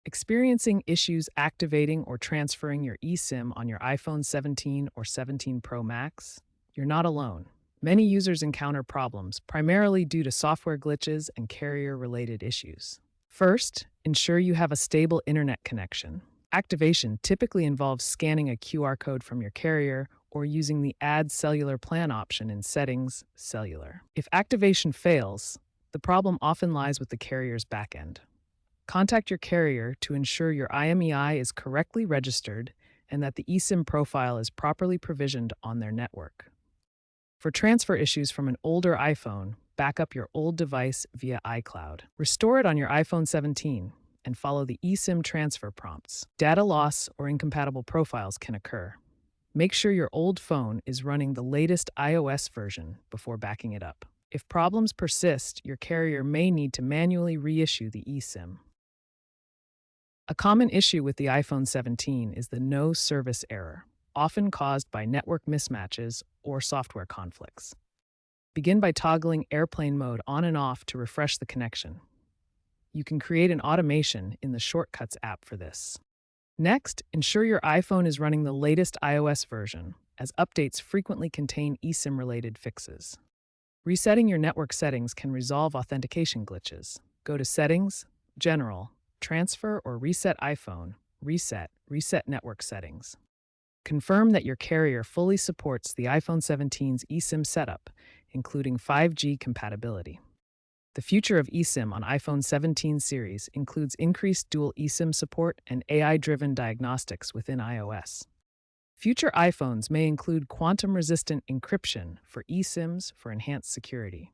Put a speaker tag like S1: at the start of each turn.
S1: Experiencing issues activating or transferring your eSIM on your iPhone 17 or 17 Pro Max? You're not alone. Many users encounter problems, primarily due to software glitches and carrier-related issues. First, ensure you have a stable internet connection. Activation typically involves scanning a QR code from your carrier or using the Add Cellular Plan option in Settings, Cellular. If activation fails, the problem often lies with the carrier's backend. Contact your carrier to ensure your IMEI is correctly registered and that the eSIM profile is properly provisioned on their network. For transfer issues from an older iPhone, back up your old device via iCloud. Restore it on your iPhone 17 and follow the eSIM transfer prompts. Data loss or incompatible profiles can occur. Make sure your old phone is running the latest iOS version before backing it up. If problems persist, your carrier may need to manually reissue the eSIM. A common issue with the iPhone 17 is the no service error, often caused by network mismatches or software conflicts. Begin by toggling airplane mode on and off to refresh the connection. You can create an automation in the Shortcuts app for this. Next, ensure your iPhone is running the latest iOS version, as updates frequently contain eSIM-related fixes. Resetting your network settings can resolve authentication glitches. Go to Settings, General, Transfer or Reset iPhone, Reset Network Settings. Confirm that your carrier fully supports the iPhone 17's eSIM setup, including 5G compatibility. The future of eSIM on iPhone 17 series includes increased dual eSIM support and AI-driven diagnostics within iOS. Future iPhones may include quantum-resistant encryption for eSIMs for enhanced security.